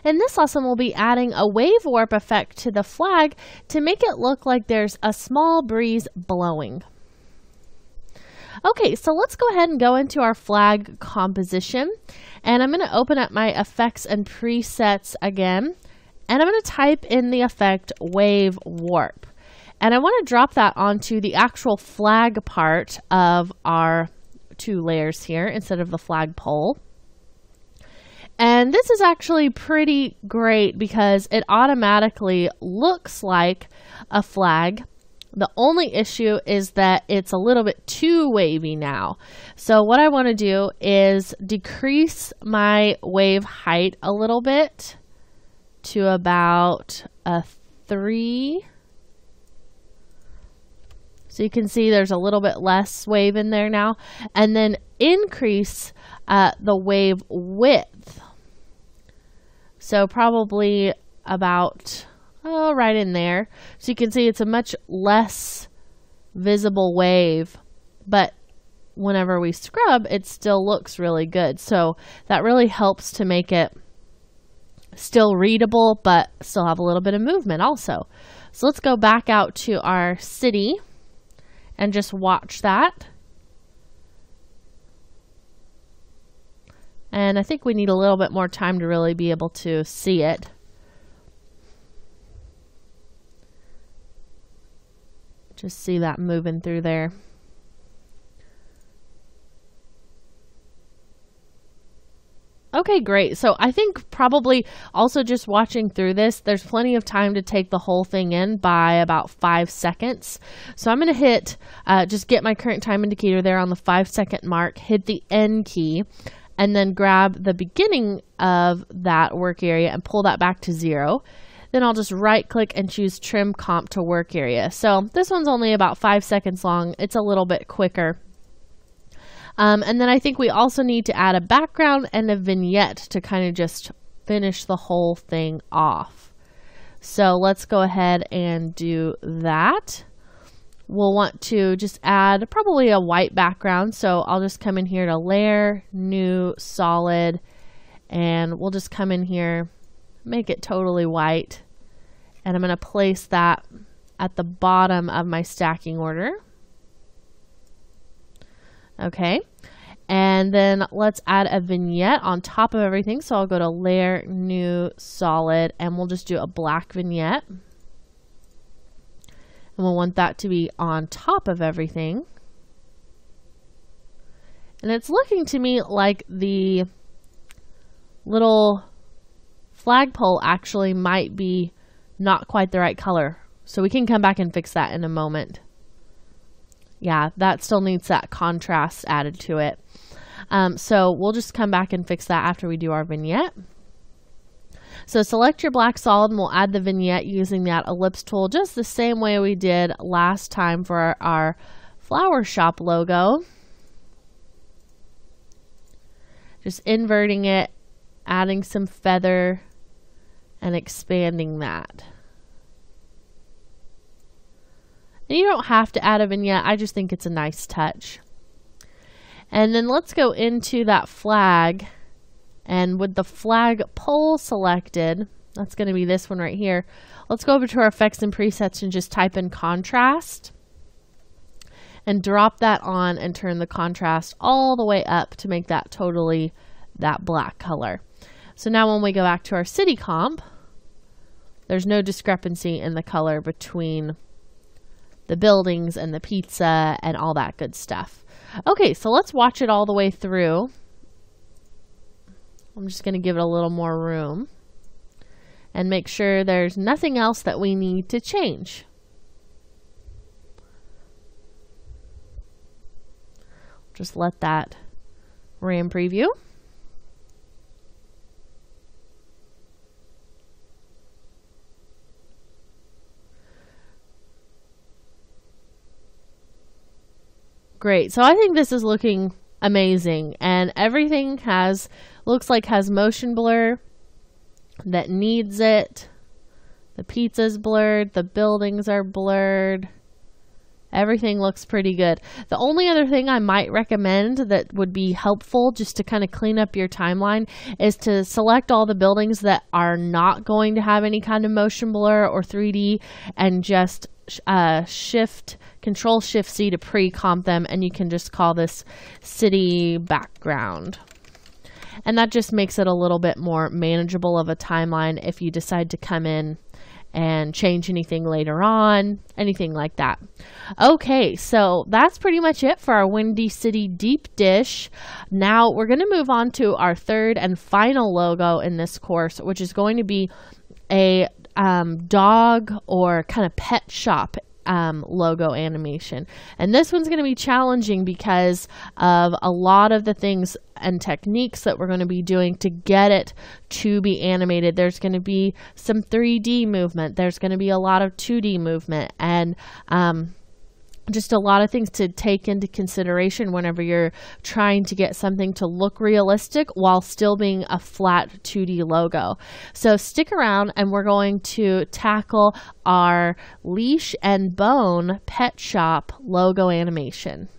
In this lesson, we'll be adding a wave warp effect to the flag to make it look like there's a small breeze blowing. Okay, so let's go ahead and go into our flag composition, and I'm going to open up my effects and presets again, and I'm going to type in the effect wave warp. And I want to drop that onto the actual flag part of our two layers here instead of the flagpole. And this is actually pretty great because it automatically looks like a flag. The only issue is that it's a little bit too wavy now. So what I want to do is decrease my wave height a little bit to about a 3. So you can see there's a little bit less wave in there now. And then increase the wave width. So probably about, right in there. So you can see it's a much less visible wave. But whenever we scrub, it still looks really good. So that really helps to make it still readable, but still have a little bit of movement also. So let's go back out to our city and just watch that. And I think we need a little bit more time to really be able to see it. Just see that moving through there. Okay, great. So I think probably also just watching through this, there's plenty of time to take the whole thing in by about 5 seconds. So I'm going to hit, just get my current time indicator there on the 5-second mark, hit the N key, and then grab the beginning of that work area and pull that back to 0. Then I'll just right click and choose trim comp to work area. So this one's only about 5 seconds long. It's a little bit quicker. And then I think we also need to add a background and a vignette to kind of just finish the whole thing off. So let's go ahead and do that. We'll want to just add probably a white background. So I'll just come in here to layer, new, solid, and we'll just come in here, make it totally white. And I'm going to place that at the bottom of my stacking order. Okay, and then let's add a vignette on top of everything. So I'll go to layer, new, solid, and we'll just do a black vignette. And we'll want that to be on top of everything. And it's looking to me like the little flagpole actually might be not quite the right color. So we can come back and fix that in a moment. Yeah, that still needs that contrast added to it. So we'll just come back and fix that after we do our vignette. So select your black solid and we'll add the vignette using that ellipse tool just the same way we did last time for our flower shop logo. Just inverting it, adding some feather, and expanding that. And you don't have to add a vignette. I just think it's a nice touch. And then let's go into that flag. And with the flag pole selected, that's going to be this one right here. Let's go over to our effects and presets and just type in contrast. And drop that on and turn the contrast all the way up to make that totally that black color. So now when we go back to our city comp, there's no discrepancy in the color between the buildings and the pizza and all that good stuff. Okay, so let's watch it all the way through. I'm just going to give it a little more room and make sure there's nothing else that we need to change. Just let that RAM preview. Great. So I think this is looking amazing, and everything looks like has motion blur that needs it. The pizza's blurred, the buildings are blurred, Everything looks pretty good. The only other thing I might recommend that would be helpful just to kind of clean up your timeline is to select all the buildings that are not going to have any kind of motion blur or 3D and just Control Shift C to pre-comp them, and you can just call this city background. And that just makes it a little bit more manageable of a timeline if you decide to come in and change anything later on, anything like that. Okay, so that's pretty much it for our Windy City deep dish. Now we're going to move on to our third and final logo in this course, which is going to be a dog or kind of pet shop logo animation. And this one's going to be challenging because of a lot of the things and techniques that we're going to be doing to get it to be animated. There's going to be some 3D movement. There's going to be a lot of 2D movement, and just a lot of things to take into consideration whenever you're trying to get something to look realistic while still being a flat 2D logo. So stick around and we're going to tackle our Leash and Bone Pet Shop logo animation.